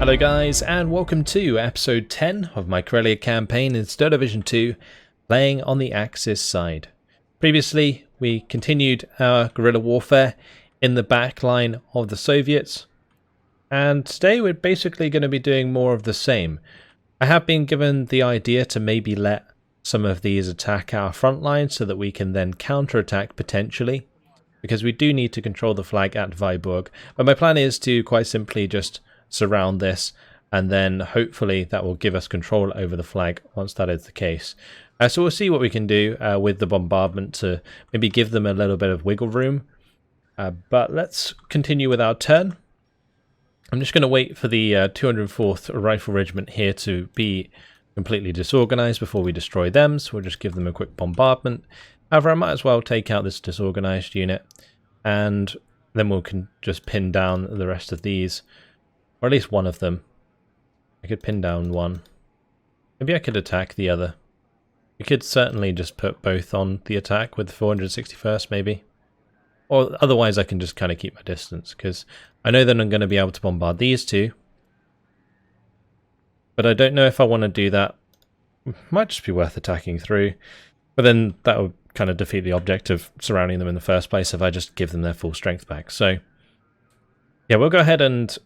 Hello guys, and welcome to episode 10 of my Karelia campaign in Star Division 2, playing on the Axis side. Previously, we continued our guerrilla warfare in the back line of the Soviets, and today we're basically going to be doing more of the same. I have been given the idea to maybe let some of these attack our front line so that we can then counterattack potentially, because we do need to control the flag at Viborg. But my plan is to quite simply just surround this, and then hopefully that will give us control over the flag once that is the case. So we'll see what we can do with the bombardment to maybe give them a little bit of wiggle room. But let's continue with our turn. I'm just going to wait for the 204th Rifle Regiment here to be completely disorganized before we destroy them, so we'll just give them a quick bombardment. However, I might as well take out this disorganized unit, and then we can just pin down the rest of these, or at least one of them. I could pin down one. Maybe I could attack the other. We could certainly just put both on the attack with the 461st maybe. Or otherwise I can just kind of keep my distance, because I know that I'm going to be able to bombard these two. But I don't know if I want to do that. Might just be worth attacking through. But then that would kind of defeat the object of surrounding them in the first place if I just give them their full strength back. So yeah, we'll go ahead and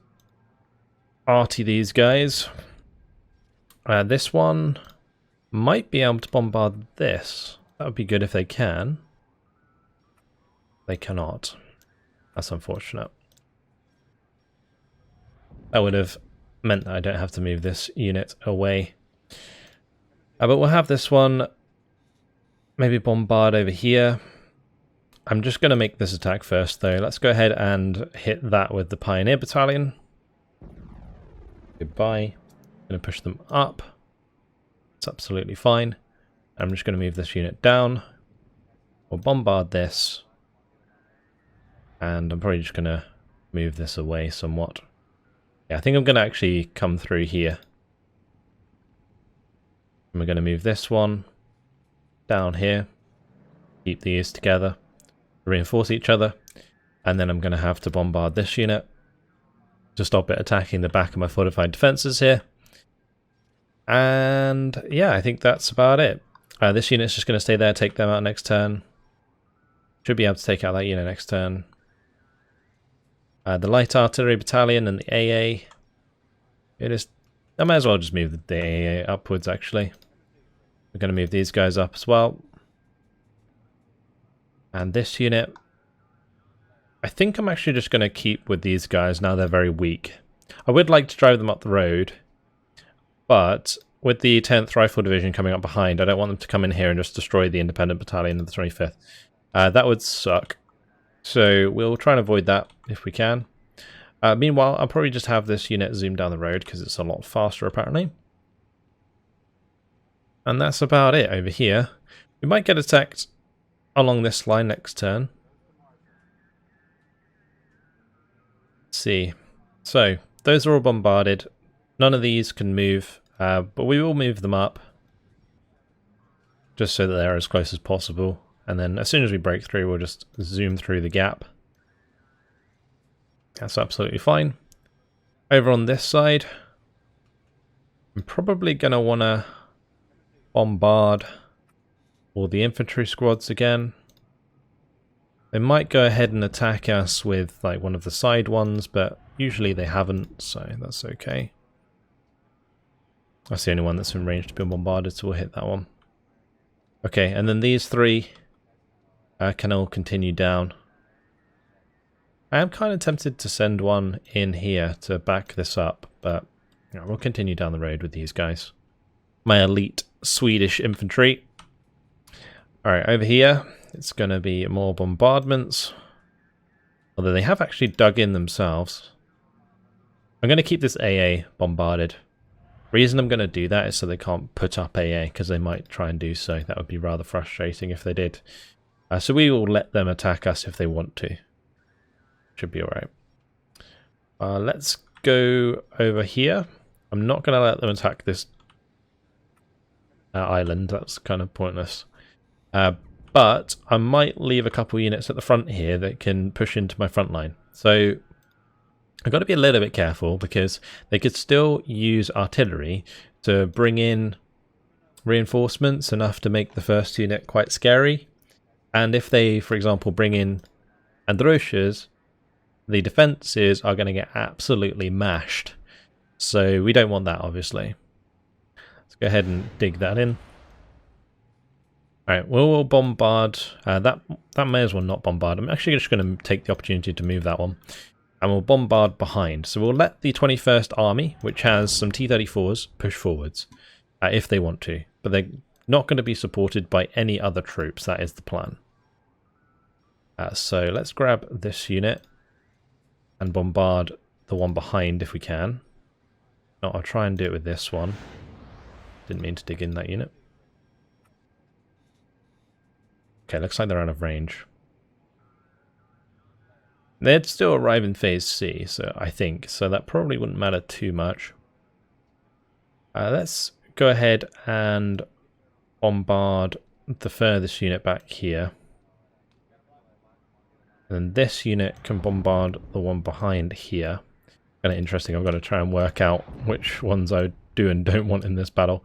arty these guys. This one might be able to bombard this. That would be good if they can. They cannot. That's unfortunate. That would have meant that I don't have to move this unit away. But we'll have this one maybe bombard over here. I'm just going to make this attack first though. Let's go ahead and hit that with the Pioneer Battalion. Goodbye. I'm going to push them up. It's absolutely fine. I'm just going to move this unit down. We'll bombard this. And I'm probably just going to move this away somewhat. Yeah, I think I'm going to actually come through here. And we're going to move this one down here. Keep these together. Reinforce each other. And then I'm going to have to bombard this unit to stop it attacking the back of my fortified defenses here. And yeah, I think that's about it. This unit's just going to stay there, take them out next turn. Should be able to take out that unit next turn. The Light Artillery Battalion and the AA. I might as well just move the AA upwards actually. We're going to move these guys up as well. And this unit, I think I'm actually just going to keep with these guys now they're very weak. I would like to drive them up the road, but with the 10th Rifle Division coming up behind, I don't want them to come in here and just destroy the Independent Battalion of the 25th. That would suck. So we'll try and avoid that if we can. Meanwhile, I'll probably just have this unit zoom down the road because it's a lot faster apparently. And that's about it over here. We might get attacked along this line next turn. Let's see. So, those are all bombarded. None of these can move, but we will move them up. Just so that they're as close as possible. And then as soon as we break through, we'll just zoom through the gap. That's absolutely fine. Over on this side, I'm probably going to want to bombard all the infantry squads again. They might go ahead and attack us with like one of the side ones, but usually they haven't, so that's okay. That's the only one that's in range to be bombarded, so we'll hit that one. Okay, and then these three can all continue down. I am kind of tempted to send one in here to back this up, but you know, we'll continue down the road with these guys. My elite Swedish infantry. Alright, over here, it's going to be more bombardments. Although they have actually dug in themselves. I'm going to keep this AA bombarded. Reason I'm going to do that is so they can't put up AA, because they might try and do so. That would be rather frustrating if they did. So we will let them attack us if they want to. Should be alright. Let's go over here. I'm not going to let them attack this island. That's kind of pointless. But I might leave a couple units at the front here that can push into my front line. So I've got to be a little bit careful because they could still use artillery to bring in reinforcements enough to make the first unit quite scary. And if they, for example, bring in Androshas, the defenses are going to get absolutely mashed. So we don't want that, obviously. Let's go ahead and dig that in. Alright, we'll bombard. That may as well not bombard. I'm actually just going to take the opportunity to move that one. And we'll bombard behind. So we'll let the 21st Army, which has some T-34s, push forwards, if they want to. But they're not going to be supported by any other troops. That is the plan. So let's grab this unit and bombard the one behind if we can. No, I'll try and do it with this one. Didn't mean to dig in that unit. Okay, looks like they're out of range. They'd still arrive in phase C, so I think. So that probably wouldn't matter too much. Let's go ahead and bombard the furthest unit back here. And this unit can bombard the one behind here. Kind of interesting. I've got to try and work out which ones I do and don't want in this battle.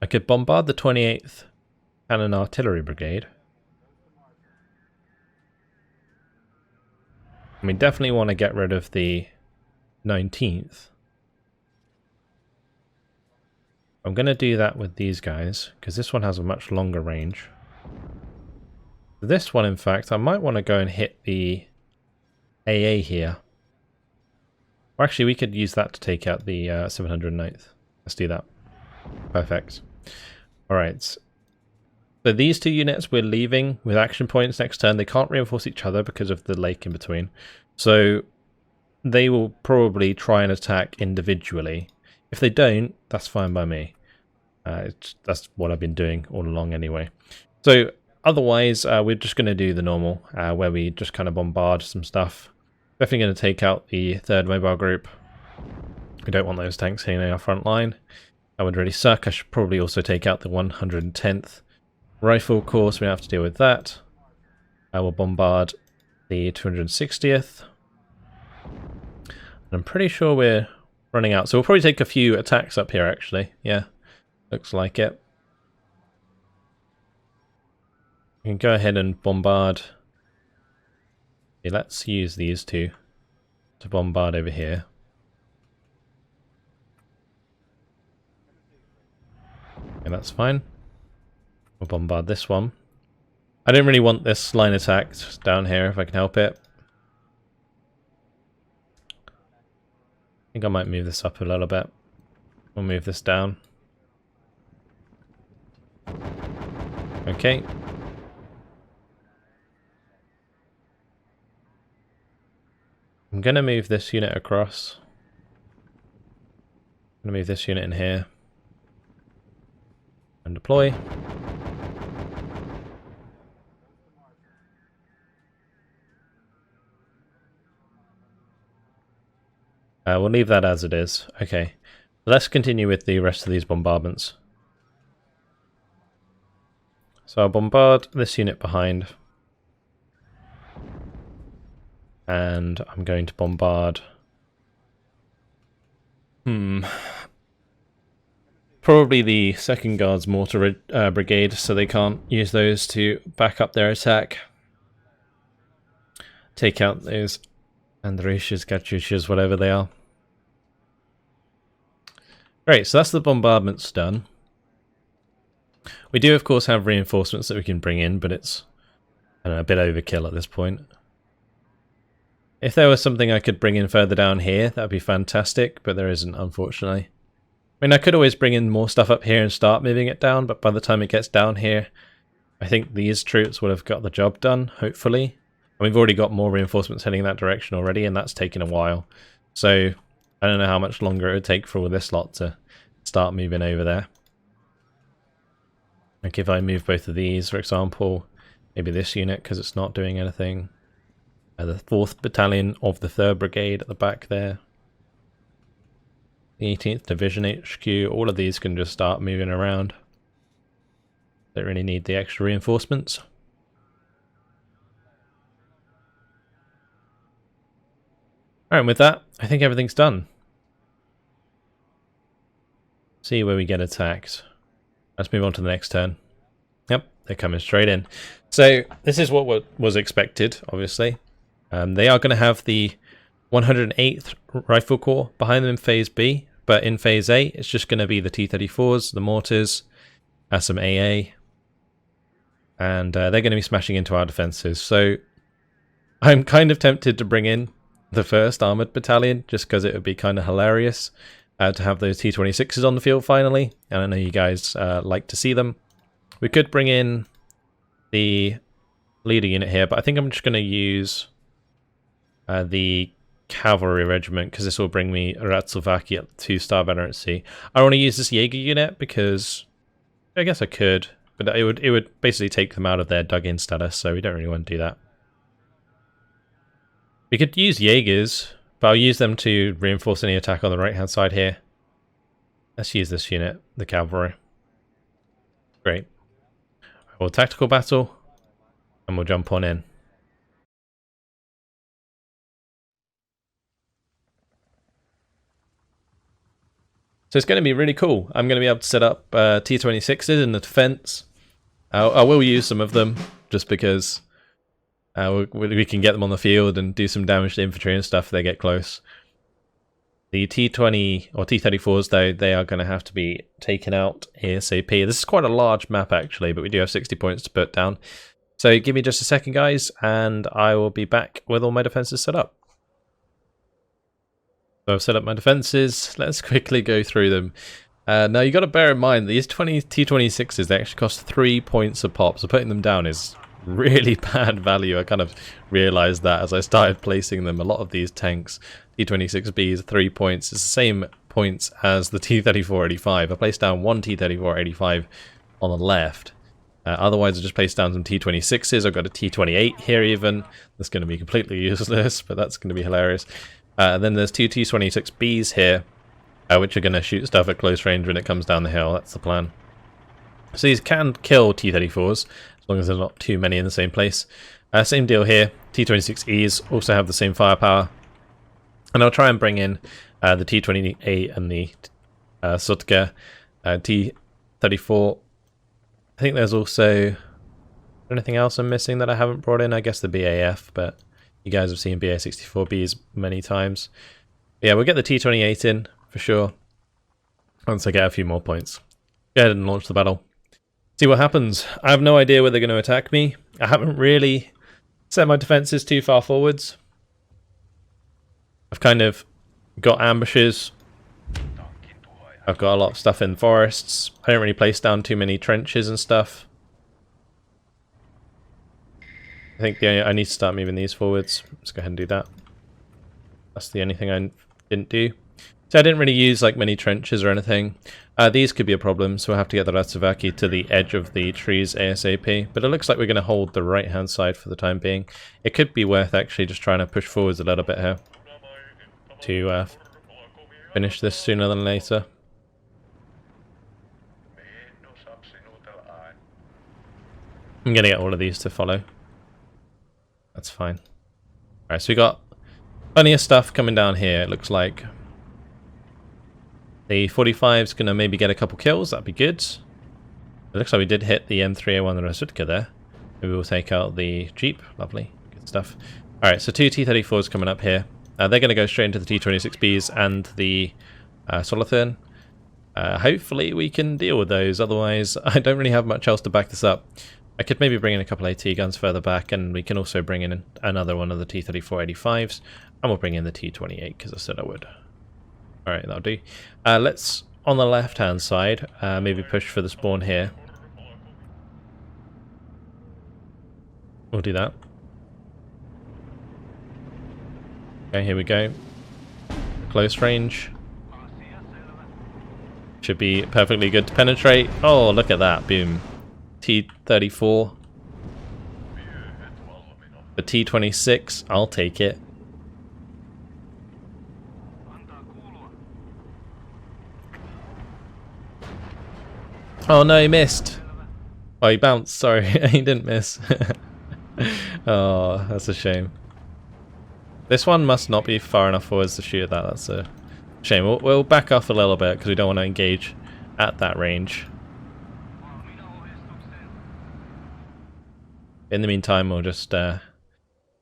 I could bombard the 28th Cannon Artillery Brigade. We definitely want to get rid of the 19th. I'm going to do that with these guys, because this one has a much longer range. This one, in fact, I might want to go and hit the AA here. Or actually, we could use that to take out the 709th. Let's do that. Perfect. Alright. So these two units we're leaving with action points next turn. They can't reinforce each other because of the lake in between. So they will probably try and attack individually. If they don't, that's fine by me. That's what I've been doing all along anyway. So otherwise, we're just going to do the normal, where we just kind of bombard some stuff. Definitely going to take out the 3rd mobile group. We don't want those tanks hitting our front line. That would really suck. I should probably also take out the 110th Rifle Course. We don't have to deal with that. I will bombard the 260th. And I'm pretty sure we're running out. So we'll probably take a few attacks up here, actually. Yeah, looks like it. We can go ahead and bombard. Okay, let's use these two to bombard over here. Okay, that's fine. We'll bombard this one. I don't really want this line attacked down here if I can help it. I think I might move this up a little bit. We'll move this down. Okay. I'm going to move this unit across. I'm going to move this unit in here. And deploy. We'll leave that as it is. Okay. Let's continue with the rest of these bombardments. So I'll bombard this unit behind. And I'm going to bombard... Probably the 2nd Guards Mortar Brigade, so they can't use those to back up their attack. Take out those Androshas, Katyushas, whatever they are. Great, so that's the bombardments done. We do, of course, have reinforcements that we can bring in, but it's, I don't know, a bit overkill at this point. If there was something I could bring in further down here, that would be fantastic, but there isn't, unfortunately. I mean, I could always bring in more stuff up here and start moving it down, but by the time it gets down here, I think these troops would have got the job done, hopefully. And we've already got more reinforcements heading that direction already, and that's taken a while. So I don't know how much longer it would take for all this lot to start moving over there. Like if I move both of these, for example, maybe this unit because it's not doing anything. The 4th Battalion of the 3rd Brigade at the back there. The 18th Division HQ, all of these can just start moving around. Don't really need the extra reinforcements. Alright, with that, I think everything's done. See where we get attacked. Let's move on to the next turn. Yep, they're coming straight in. So this is what was expected, obviously. They are going to have the 108th Rifle Corps behind them in Phase B, but in Phase A, it's just going to be the T-34s, the mortars, some AA, and they're going to be smashing into our defenses. So I'm kind of tempted to bring in the 1st Armoured Battalion, just because it would be kind of hilarious to have those T-26s on the field finally, and I know you guys like to see them. We could bring in the leader unit here, but I think I'm just going to use the cavalry regiment, because this will bring me Ratsovaki at 2-star veterancy. I want to use this Jaeger unit because I guess I could, but it would basically take them out of their dug-in status, so we don't really want to do that. We could use Jaegers, but I'll use them to reinforce any attack on the right-hand side here. Let's use this unit, the cavalry. Great. We'll tactical battle, and we'll jump on in. So it's going to be really cool. I'm going to be able to set up T-26s in the defense. I will use some of them, just because we can get them on the field and do some damage to infantry and stuff if they get close. The T-20 or T-34s, though, they are going to have to be taken out ASAP. This is quite a large map, actually, but we do have 60 points to put down. So give me just a second, guys, and I will be back with all my defenses set up. So I've set up my defenses. Let's quickly go through them. Now, you got to bear in mind, these T-26s, they actually cost 3 points a pop, so putting them down is really bad value. I kind of realized that as I started placing them. A lot of these tanks, T-26Bs, 3 points. It's the same points as the T-34-85. I placed down one T-34-85 on the left. Otherwise, I just placed down some T-26s. I've got a T-28 here even. That's going to be completely useless, but that's going to be hilarious. Then there's two T-26Bs here, which are going to shoot stuff at close range when it comes down the hill. That's the plan. So these can kill T-34s, as long as there's not too many in the same place. Same deal here. T-26Es also have the same firepower. And I'll try and bring in the T-28 and the Sutka T-34. I think there's also anything else I'm missing that I haven't brought in. I guess the BAF, but you guys have seen BA-64Bs many times. Yeah, we'll get the T-28 in for sure once I get a few more points. Go ahead and launch the battle. See what happens. I have no idea where they're going to attack me. I haven't really set my defenses too far forwards. I've kind of got ambushes. I've got a lot of stuff in forests. I don't really place down too many trenches and stuff. I think I need to start moving these forwards. Let's go ahead and do that. That's the only thing I didn't do. So I didn't really use like many trenches or anything. These could be a problem, so we'll have to get the Ratsovaki to the edge of the trees ASAP. But it looks like we're going to hold the right-hand side for the time being. It could be worth actually just trying to push forwards a little bit here to finish this sooner than later. I'm going to get all of these to follow. That's fine. Alright, so we got plenty of stuff coming down here, it looks like. The 45's going to maybe get a couple kills, that'd be good. It looks like we did hit the M301 Rasutka there. Maybe we'll take out the Jeep. Lovely, good stuff. Alright, so two T-34s coming up here. They're going to go straight into the T-26Bs and the Solothurn. Hopefully we can deal with those, otherwise I don't really have much else to back this up. I could maybe bring in a couple AT guns further back, and we can also bring in another one of the T-34-85s, and we'll bring in the T-28 because I said I would. Alright, that'll do. Let's, on the left-hand side, maybe push for the spawn here. We'll do that. Okay, here we go. Close range. Should be perfectly good to penetrate. Oh, look at that. Boom. T-34. The T-26. I'll take it. Oh no, he missed. Oh, he bounced. Sorry, he didn't miss. Oh, that's a shame. This one must not be far enough for us to shoot at that. That's a shame. We'll back off a little bit because we don't want to engage at that range. In the meantime, we'll just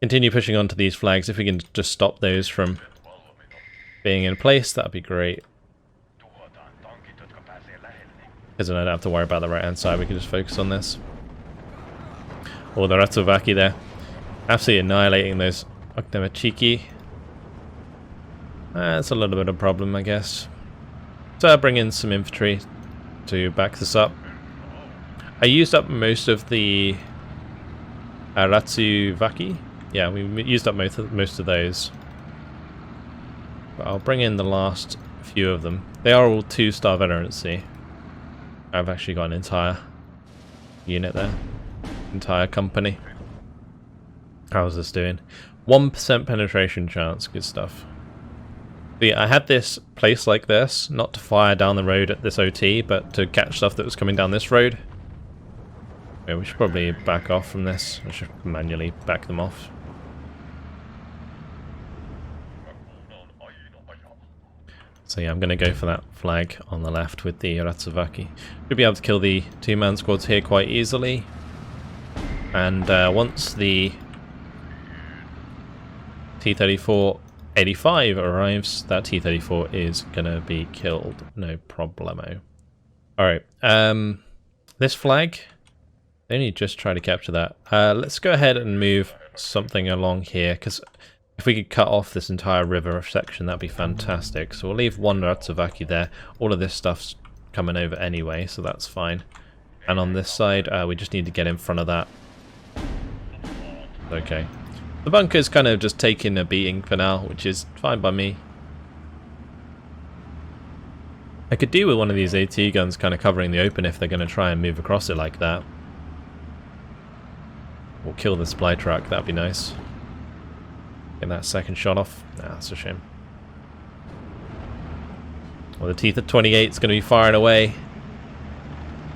continue pushing onto these flags. If we can just stop those from being in place, that'd be great. Because then I don't have to worry about the right-hand side. We can just focus on this. Oh, the Ratsovaki there. Absolutely annihilating those Oknemachiki. That's a little bit of a problem, I guess. So I'll bring in some infantry to back this up. I used up most of the Ratsuvaki. Yeah, we used up most of those. But I'll bring in the last few of them. They are all 2-star veterancy. I've actually got an entire unit there. Entire company. How's this doing? 1% penetration chance. Good stuff. But yeah, I had this place like this, not to fire down the road at this OT, but to catch stuff that was coming down this road. Yeah, we should probably back off from this. I should manually back them off. So yeah, I'm going to go for that flag on the left with the Ratsuvaki. Should be able to kill the 2-man squads here quite easily. And once the T-34-85 arrives, that T-34 is going to be killed. No problemo. Alright, this flag, they only just try to capture that. Let's go ahead and move something along here, because if we could cut off this entire river section, that'd be fantastic. So we'll leave one Ratsuvaki there. All of this stuff's coming over anyway, so that's fine. And on this side, we just need to get in front of that. Okay. The bunker's kind of just taking a beating for now, which is fine by me. I could do with one of these AT guns kind of covering the open if they're going to try and move across it like that. Or kill the supply truck, that'd be nice. Get that second shot off. Nah, that's a shame. Well, the T-28 is going to be firing away.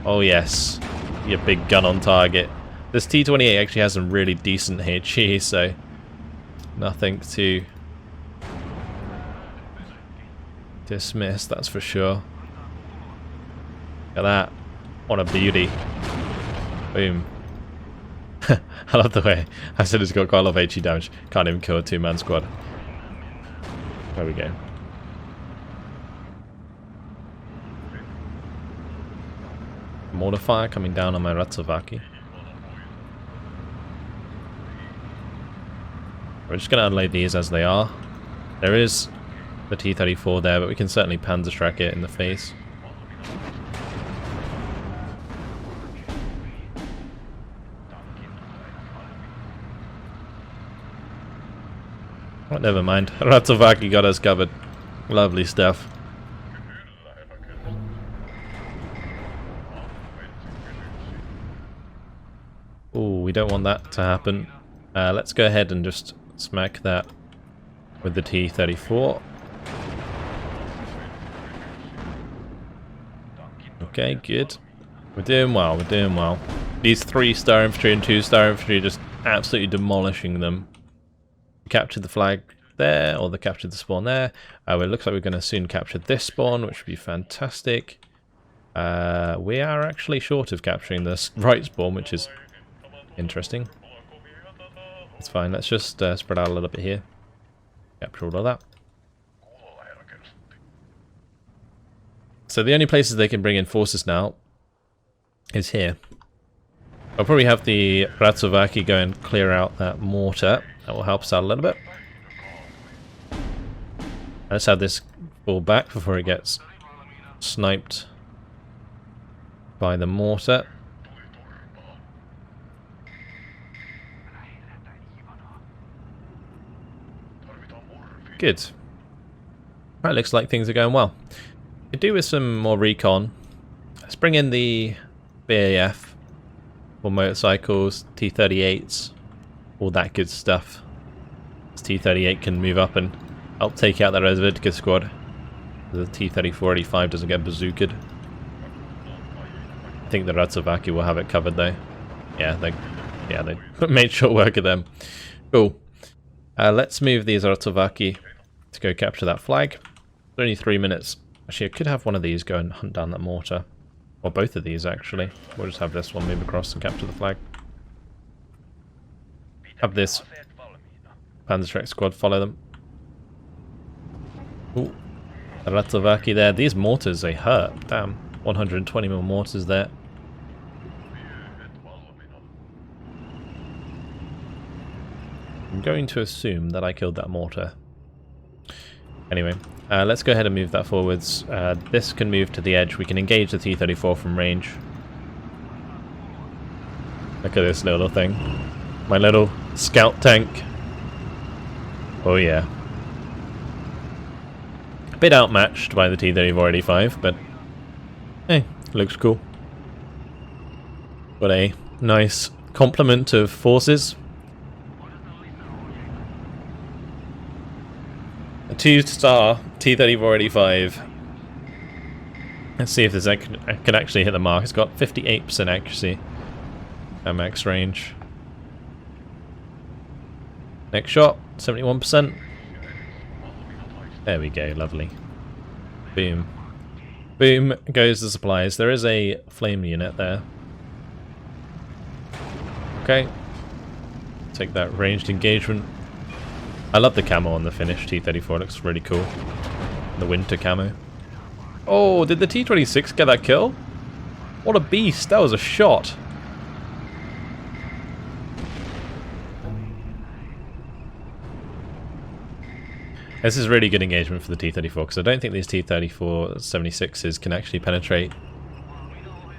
Oh yes, your big gun on target. This T-28 actually has some really decent HE, so nothing to dismiss, that's for sure. Look at that. What a beauty. Boom. I love the way I said it's got quite a lot of HE damage. Can't even kill a 2-man squad. There we go. Mortar fire coming down on my Ratsuvaki. We're just going to unload these as they are. There is the T-34 there, but we can certainly Panzerschreck it in the face. Oh, never mind. Ratsuvaki got us covered. Lovely stuff. Ooh, we don't want that to happen. Let's go ahead and just smack that with the T-34. Okay, good. We're doing well, we're doing well. These 3-star infantry and 2-star infantry are just absolutely demolishing them. Captured the flag there, or the captured the spawn there. It looks like we're going to soon capture this spawn, which would be fantastic. We are actually short of capturing this right spawn, which is interesting. It's fine, let's just spread out a little bit here. Capture all of that. So the only places they can bring in forces now is here. I'll probably have the Ratsuvaki go and clear out that mortar. That will help us out a little bit. Let's have this fall back before it gets sniped by the mortar. Good. Right, looks like things are going well. Could do with some more recon. Let's bring in the BAF for motorcycles, T-38s, all that good stuff. This T-38 can move up and help take out that Rezvidka squad. The T-34-85 doesn't get bazookaed. I think the Ratsuvaki will have it covered though. Yeah, they made short work of them. Cool. Let's move these Artovaki to go capture that flag. It's only 3 minutes. Actually, I could have one of these go and hunt down that mortar. Or both of these, actually. We'll just have this one move across and capture the flag. Have this Panzerschreck squad follow them. Ooh. Ratovaki there. These mortars, they hurt. Damn. 120mm mortars there. I'm going to assume that I killed that mortar. Anyway, let's go ahead and move that forwards. This can move to the edge. We can engage the T-34 from range. Look at this little thing. My little scout tank. Oh yeah. A bit outmatched by the T-34-85, but hey, looks cool. Got a nice complement of forces. A 2-star T-34-85. Let's see if this can actually hit the mark. It's got 58% accuracy at max range. Next shot, 71%. There we go, lovely. Boom. Boom goes the supplies. There is a flame unit there. Okay. Take that ranged engagement. I love the camo on the Finnish T-34, it looks really cool. The winter camo. Oh, did the T-26 get that kill? What a beast, that was a shot. This is really good engagement for the T-34, because I don't think these T-34-76s can actually penetrate.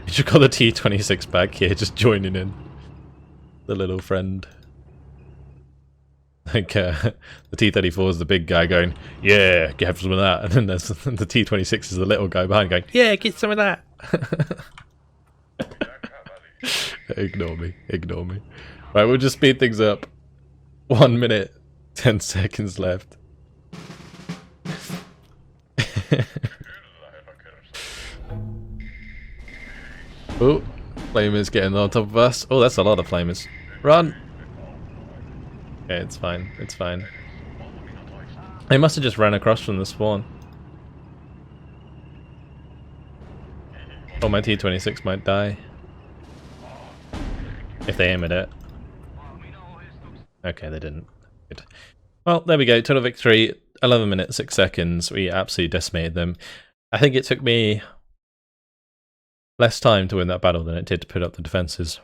You just got the T-26 back here, just joining in. The little friend. Like, the T-34 is the big guy going, yeah, get some of that. And then there's the T-26 is the little guy behind going, yeah, get some of that. Ignore me, ignore me. Right, we'll just speed things up. 1 minute, 10 seconds left. Oh, flamers getting on top of us. Oh, that's a lot of flamers. Run! Okay, it's fine, it's fine. They must have just ran across from the spawn. Oh, my T-26 might die. If they aim at it. Okay, they didn't. Good. Well, there we go. Total victory. 11 minutes, 6 seconds. We absolutely decimated them. I think it took me less time to win that battle than it did to put up the defenses.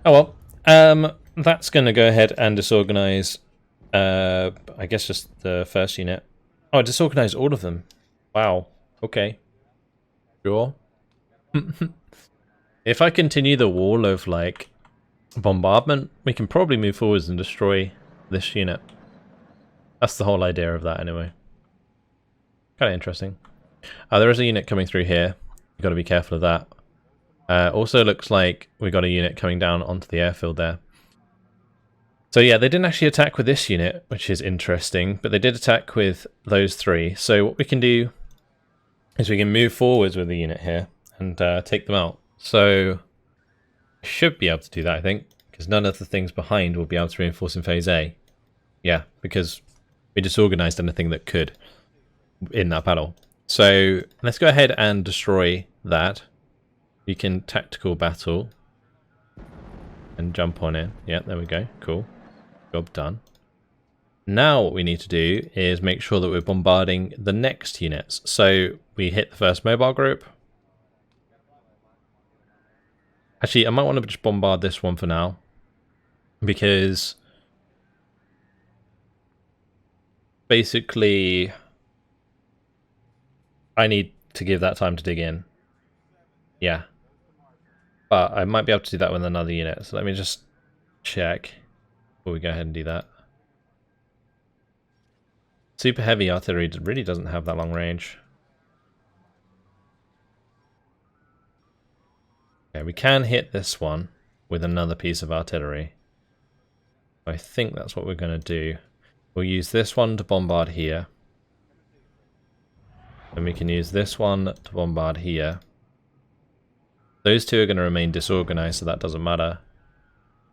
Oh well. That's going to go ahead and disorganize, I guess, just the first unit. Oh, disorganize all of them. Wow. Okay. Sure. If I continue the wall of, like, bombardment, we can probably move forwards and destroy this unit. That's the whole idea of that, anyway. Kind of interesting. There is a unit coming through here. You've got to be careful of that. Also looks like we got a unit coming down onto the airfield there. So yeah, they didn't actually attack with this unit, which is interesting, but they did attack with those three. So what we can do is we can move forwards with the unit here and take them out. So should be able to do that, I think, because none of the things behind will be able to reinforce in phase A. Yeah, because we disorganized anything that could in that battle. So let's go ahead and destroy that. We can tactical battle and jump on it. Yeah, there we go. Cool. Job done. Now what we need to do is make sure that we're bombarding the next units. So we hit the first mobile group. Actually, I might want to just bombard this one for now, because basically I need to give that time to dig in. Yeah. But I might be able to do that with another unit, so let me just check before we go ahead and do that. Super heavy artillery really doesn't have that long range. Okay, we can hit this one with another piece of artillery. I think that's what we're going to do. We'll use this one to bombard here. And we can use this one to bombard here. Those two are going to remain disorganized, so that doesn't matter.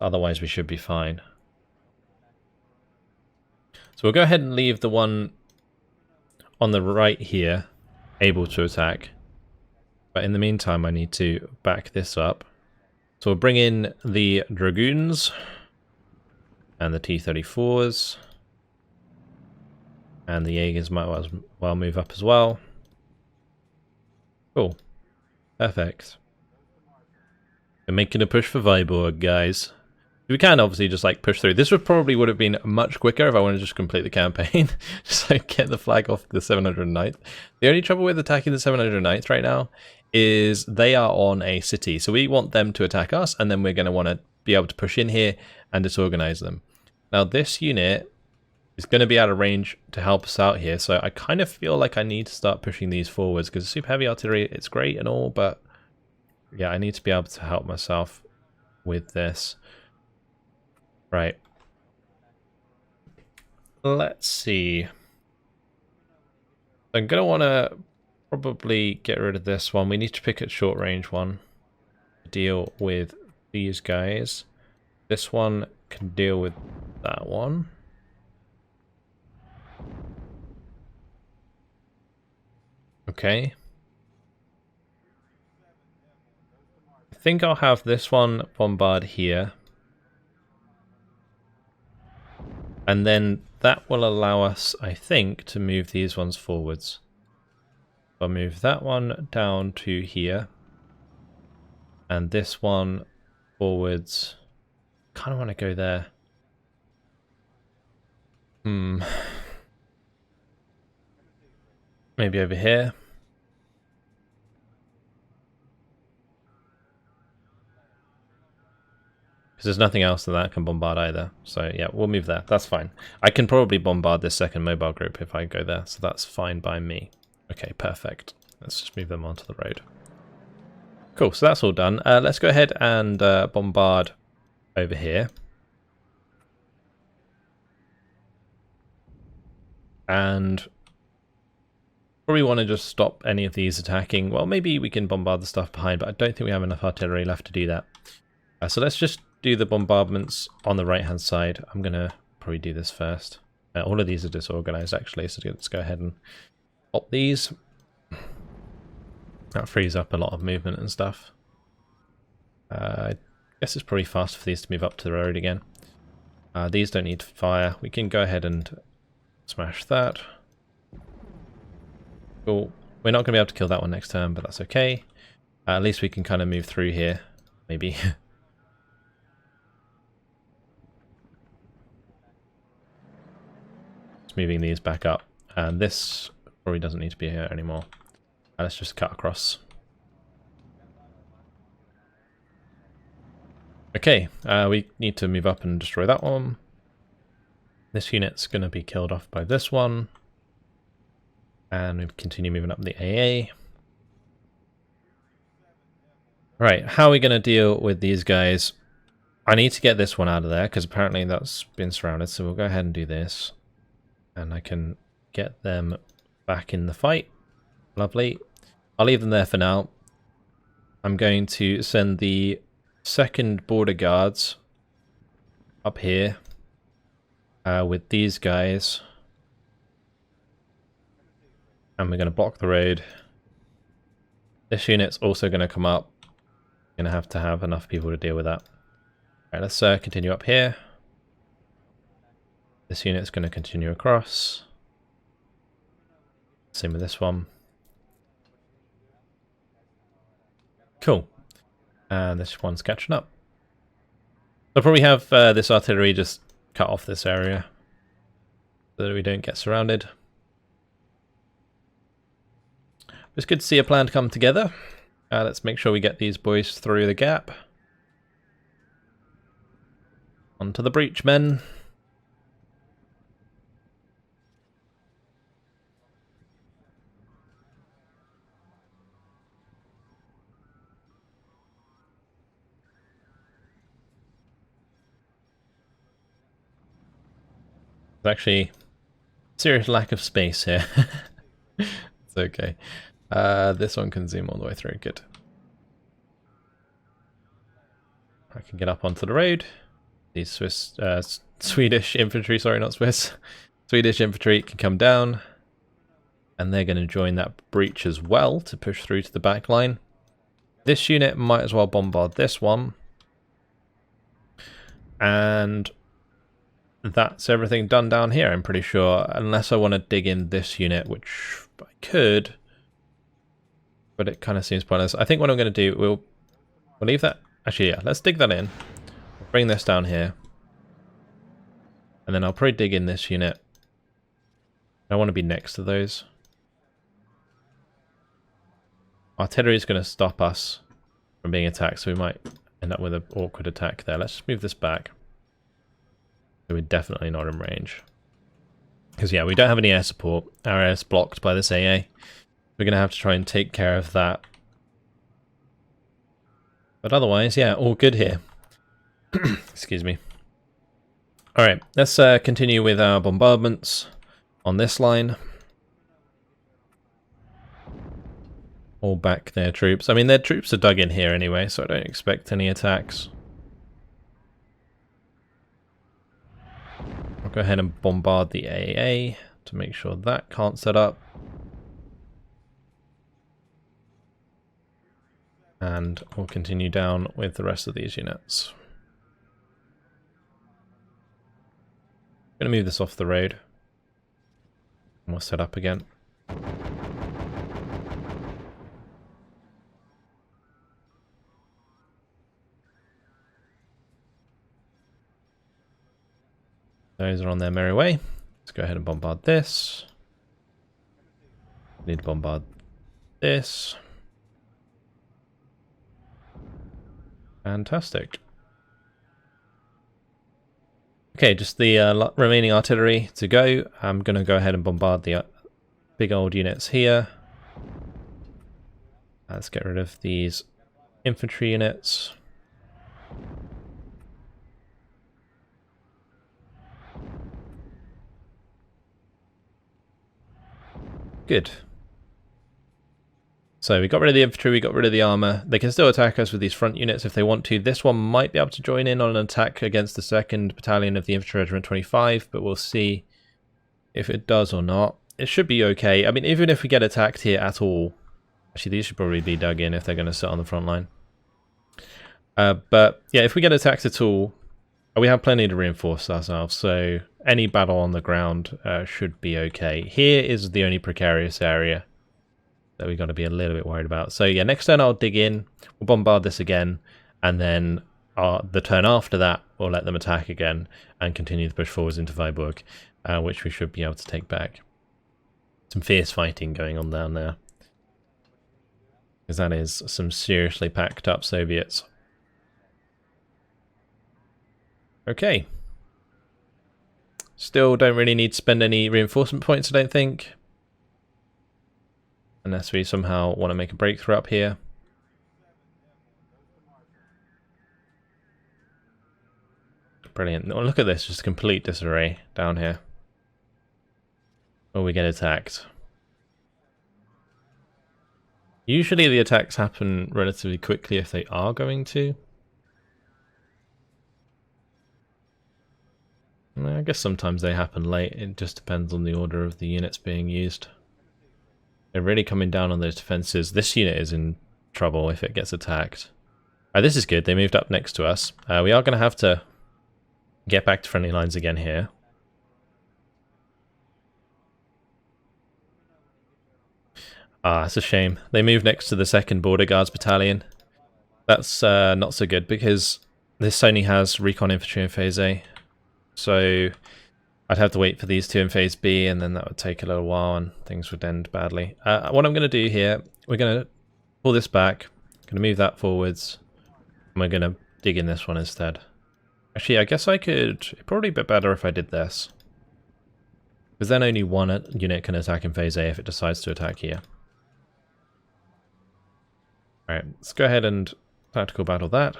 Otherwise we should be fine. So we'll go ahead and leave the one on the right here able to attack. But in the meantime I need to back this up. So we'll bring in the Dragoons and the T-34s. And the Jaegers might as well move up as well. Cool. Perfect. We're making a push for Viborg, guys. We can obviously just like push through. This would have been much quicker if I wanted to just complete the campaign. Just like get the flag off the 709th. The only trouble with attacking the 709th right now is they are on a city. So we want them to attack us, and then we're going to want to be able to push in here and disorganize them. Now this unit is going to be out of range to help us out here. So I kind of feel like I need to start pushing these forwards because super heavy artillery, it's great and all, but yeah, I need to be able to help myself with this. Right. Let's see. I'm going to want to probably get rid of this one. We need to pick a short range one to deal with these guys. This one can deal with that one. Okay. I think I'll have this one bombard here. And then that will allow us, I think, to move these ones forwards. I'll move that one down to here. And this one forwards. Kind of want to go there. Maybe over here. Because there's nothing else that can bombard either. So yeah, we'll move there. That's fine. I can probably bombard this second mobile group if I go there. So that's fine by me. Okay, perfect. Let's just move them onto the road. Cool, so that's all done. Let's go ahead and bombard over here. And probably want to just stop any of these attacking. Well, maybe we can bombard the stuff behind, but I don't think we have enough artillery left to do that. So let's just do the bombardments on the right hand side. I'm going to probably do this first. All of these are disorganized actually, so let's go ahead and pop these. That frees up a lot of movement and stuff. I guess it's probably faster for these to move up to the road again. These don't need to fire. We can go ahead and smash that. Cool. We're not going to be able to kill that one next turn, but that's okay. At least we can kind of move through here, maybe. Just moving these back up. And this probably doesn't need to be here anymore. Let's just cut across. Okay, we need to move up and destroy that one. This unit's going to be killed off by this one. And we continue moving up the AA. Right, how are we going to deal with these guys? I need to get this one out of there because apparently that's been surrounded. So we'll go ahead and do this. And I can get them back in the fight. Lovely. I'll leave them there for now. I'm going to send the second border guards up here with these guys. And we're going to block the road. This unit's also going to come up. Going to have enough people to deal with that. Alright, let's continue up here. This unit's going to continue across. Same with this one. Cool. And this one's catching up. I'll probably have this artillery just cut off this area so that we don't get surrounded. It's good to see a plan come together. Let's make sure we get these boys through the gap. Onto the breach, men. There's actually serious lack of space here. It's okay. This one can zoom all the way through. Good. I can get up onto the road. These Swedish infantry, sorry, not Swiss. Swedish infantry can come down. And they're going to join that breach as well to push through to the back line. This unit might as well bombard this one. And that's everything done down here, I'm pretty sure. Unless I want to dig in this unit, which I could. But it kind of seems pointless. I think what I'm going to do, we'll leave that. Actually, yeah, let's dig that in. We'll bring this down here. And then I'll probably dig in this unit. I want to be next to those. Artillery is going to stop us from being attacked, so we might end up with an awkward attack there. Let's just move this back. So we're definitely not in range. Because, yeah, we don't have any air support. Our air is blocked by this AA. We're going to have to try and take care of that. But otherwise, yeah, all good here. Excuse me. Alright, let's continue with our bombardments on this line. All back their troops. I mean, their troops are dug in here anyway, so I don't expect any attacks. I'll go ahead and bombard the AA to make sure that can't set up. And we'll continue down with the rest of these units. I'm going to move this off the road. And we'll set up again. Those are on their merry way. Let's go ahead and bombard this. Need to bombard this. Fantastic. Okay, just the remaining artillery to go. I'm going to go ahead and bombard the big old units here. Let's get rid of these infantry units. Good. So we got rid of the infantry, we got rid of the armor. They can still attack us with these front units if they want to. This one might be able to join in on an attack against the 2nd Battalion of the Infantry Regiment 25, but we'll see if it does or not. It should be okay. I mean, even if we get attacked here at all... Actually, these should probably be dug in if they're going to sit on the front line. But, yeah, if we get attacked at all, we have plenty to reinforce ourselves, so any battle on the ground should be okay. Here is the only precarious area that we've got to be a little bit worried about. So yeah, next turn I'll dig in, we'll bombard this again, and then the turn after that we'll let them attack again and continue to push forwards into Viborg, which we should be able to take back. Some fierce fighting going on down there, because that is some seriously packed up Soviets. Okay. Still don't really need to spend any reinforcement points, I don't think. Unless we somehow want to make a breakthrough up here. Brilliant. Oh, look at this, just complete disarray down here. Or we get attacked. Usually the attacks happen relatively quickly if they are going to. I guess sometimes they happen late. It just depends on the order of the units being used. They're really coming down on those defenses. This unit is in trouble if it gets attacked. This is good. They moved up next to us. We are going to have to get back to friendly lines again here. It's a shame. They moved next to the 2nd Border Guards Battalion. That's not so good because this only has recon infantry in Phase A. So I'd have to wait for these two in Phase B, and then that would take a little while and things would end badly. What I'm going to do here, we're going to pull this back, going to move that forwards, and we're going to dig in this one instead. Actually, I guess I could... It'd probably be better if I did this, because then only one unit can attack in Phase A if it decides to attack here. Alright, let's go ahead and tactical battle that.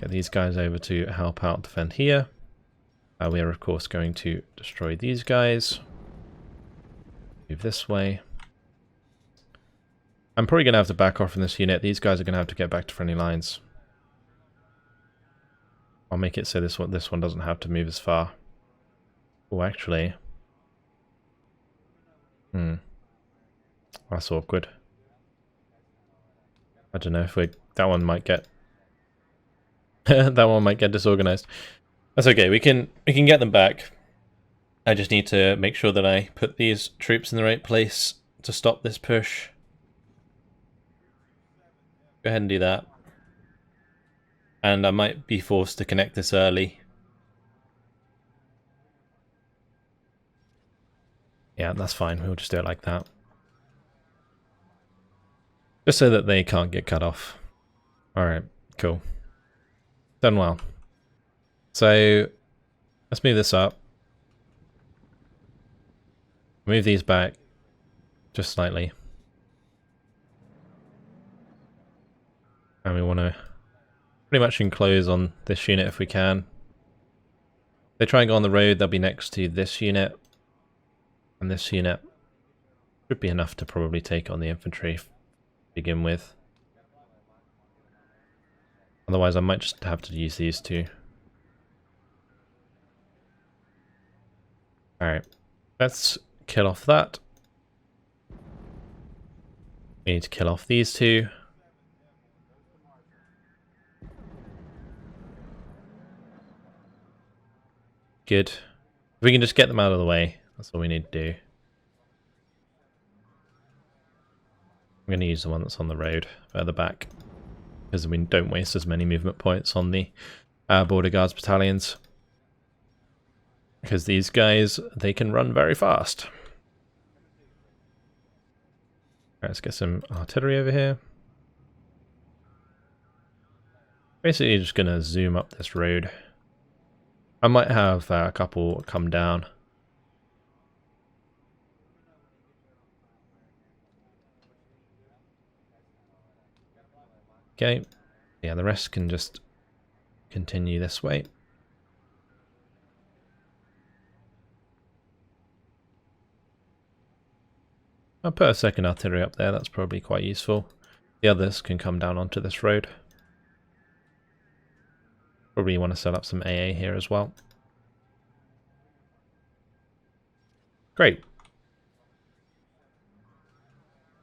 Get these guys over to help out defend here. We are, of course, going to destroy these guys. Move this way. I'm probably going to have to back off from this unit. These guys are going to have to get back to friendly lines. I'll make it so this one doesn't have to move as far. Oh, actually. That's awkward. I don't know if that one might get that one might get disorganized. That's okay. We can get them back. I just need to make sure that I put these troops in the right place to stop this push. Go ahead and do that. And I might be forced to connect this early. Yeah, that's fine. We'll just do it like that. Just so that they can't get cut off. Alright, cool. Done well. So, let's move this up. Move these back just slightly. And we want to pretty much enclose on this unit if we can. If they try and go on the road, they'll be next to this unit. And this unit should be enough to probably take on the infantry to begin with. Otherwise I might just have to use these two. Alright, let's kill off that. We need to kill off these two. Good. If we can just get them out of the way, that's all we need to do. I'm going to use the one that's on the road further back, because we don't waste as many movement points on the border guards battalions. Because these guys, they can run very fast. Right, let's get some artillery over here. Basically just going to zoom up this road. I might have a couple come down. Okay, yeah, the rest can just continue this way. I'll put a second artillery up there, that's probably quite useful. The others can come down onto this road. Probably want to set up some AA here as well. Great.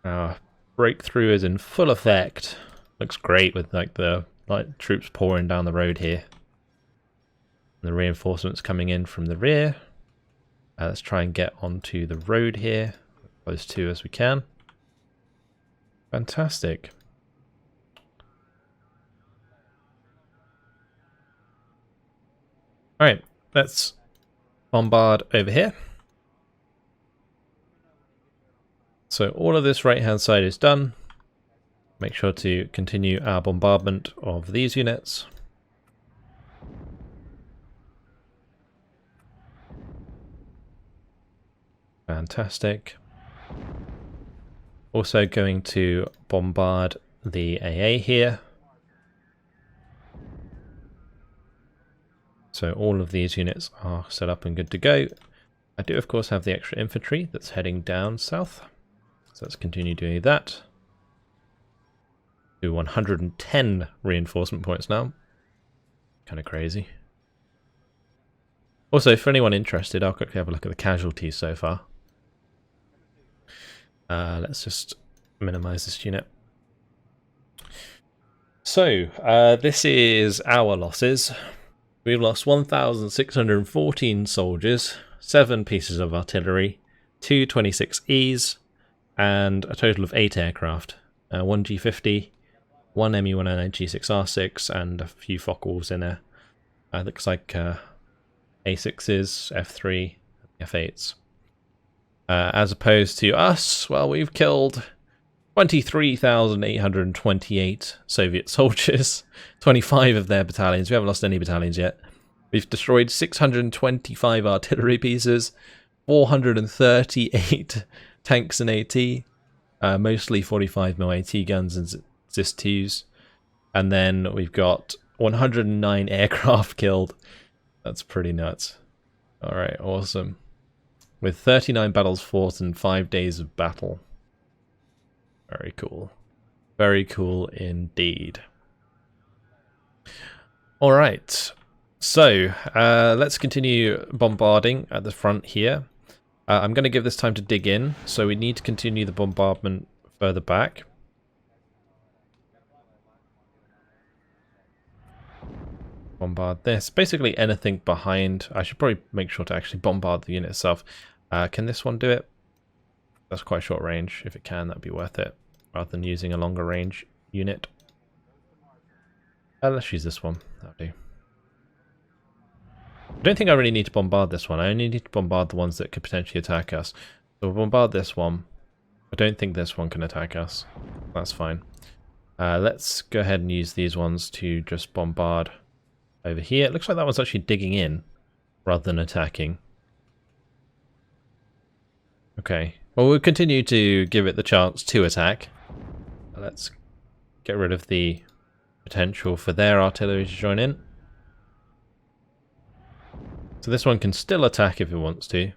Our breakthrough is in full effect. Looks great with like the troops pouring down the road here. And the reinforcements coming in from the rear. Let's try and get onto the road here, close to as we can. Fantastic. Alright, let's bombard over here. So all of this right hand side is done. Make sure to continue our bombardment of these units. Fantastic. Also going to bombard the AA here. So all of these units are set up and good to go. I do of course have the extra infantry that's heading down south. So let's continue doing that. Do 110 reinforcement points now. Kind of crazy. Also, for anyone interested, I'll quickly have a look at the casualties so far. Let's just minimize this unit. So, this is our losses. We've lost 1,614 soldiers, 7 pieces of artillery, 2 26Es, and a total of 8 aircraft. 1 G50, 1 Me-109 G6R6, and a few Focke-Wulfs in there. Looks like A6s, F3, F8s. As opposed to us, well, we've killed 23,828 Soviet soldiers, 25 of their battalions. We haven't lost any battalions yet. We've destroyed 625 artillery pieces, 438 tanks and AT, mostly 45mm AT guns and ZIS-2s. And then we've got 109 aircraft killed. That's pretty nuts. Alright, awesome. With 39 battles fought and 5 days of battle. Very cool. Very cool indeed. Alright. So, let's continue bombarding at the front here. I'm going to give this time to dig in, so we need to continue the bombardment further back. Bombard this. Basically anything behind. I should probably make sure to actually bombard the unit itself. Can this one do it? That's quite short range. If it can, that'd be worth it, rather than using a longer range unit. Let's use this one. That'll do. I don't think I really need to bombard this one. I only need to bombard the ones that could potentially attack us. So we'll bombard this one. I don't think this one can attack us. That's fine. Let's go ahead and use these ones to just bombard over here. It looks like that one's actually digging in rather than attacking. Okay. Well, we'll continue to give it the chance to attack. Let's get rid of the potential for their artillery to join in. So this one can still attack if it wants to.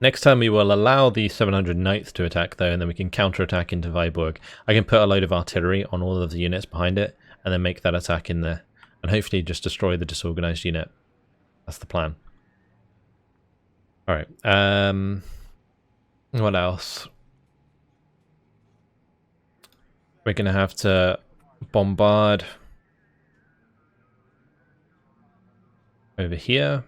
Next time we will allow the 709th to attack though, and then we can counter-attack into Viborg. I can put a load of artillery on all of the units behind it, and then make that attack in there. And hopefully just destroy the disorganized unit. That's the plan. Alright, what else? We're going to have to bombard over here.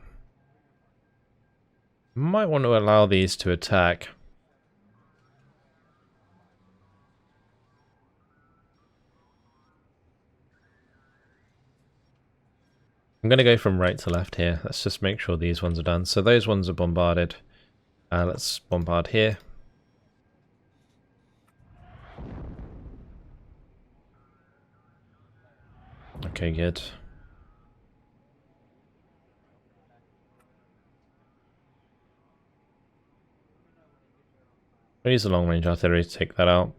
Might want to allow these to attack. I'm going to go from right to left here. Let's just make sure these ones are done. So those ones are bombarded. Let's bombard here. Okay, good. I'll use the long range artillery to take that out.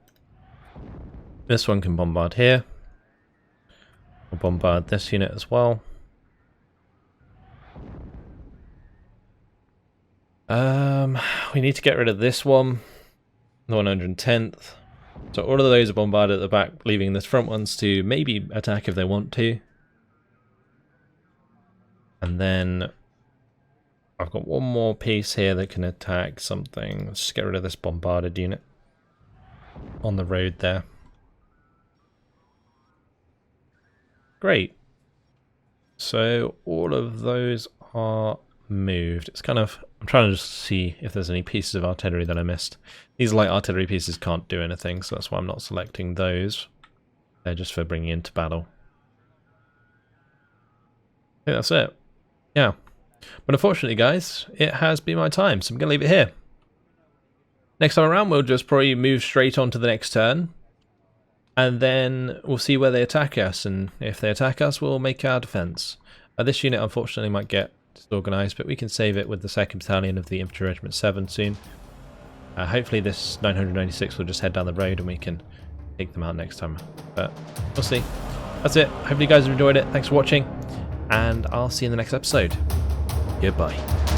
This one can bombard here. We'll bombard this unit as well. We need to get rid of this one, the 110th. So all of those are bombarded at the back, leaving the front ones to maybe attack if they want to. And then I've got one more piece here that can attack something. Let's just get rid of this bombarded unit on the road there. Great. So all of those are moved. It's kind of, I'm trying to just see if there's any pieces of artillery that I missed. These light artillery pieces can't do anything, so that's why I'm not selecting those. They're just for bringing into battle. I think that's it. Yeah. But unfortunately, guys, it has been my time, so I'm going to leave it here. Next time around, we'll just probably move straight on to the next turn. And then we'll see where they attack us, and if they attack us, we'll make our defense. This unit, unfortunately, might get disorganized, but we can save it with the 2nd Battalion of the Infantry Regiment 7 soon. Hopefully this 996 will just head down the road and we can take them out next time. But we'll see. That's it. Hopefully you guys have enjoyed it. Thanks for watching, and I'll see you in the next episode. Goodbye.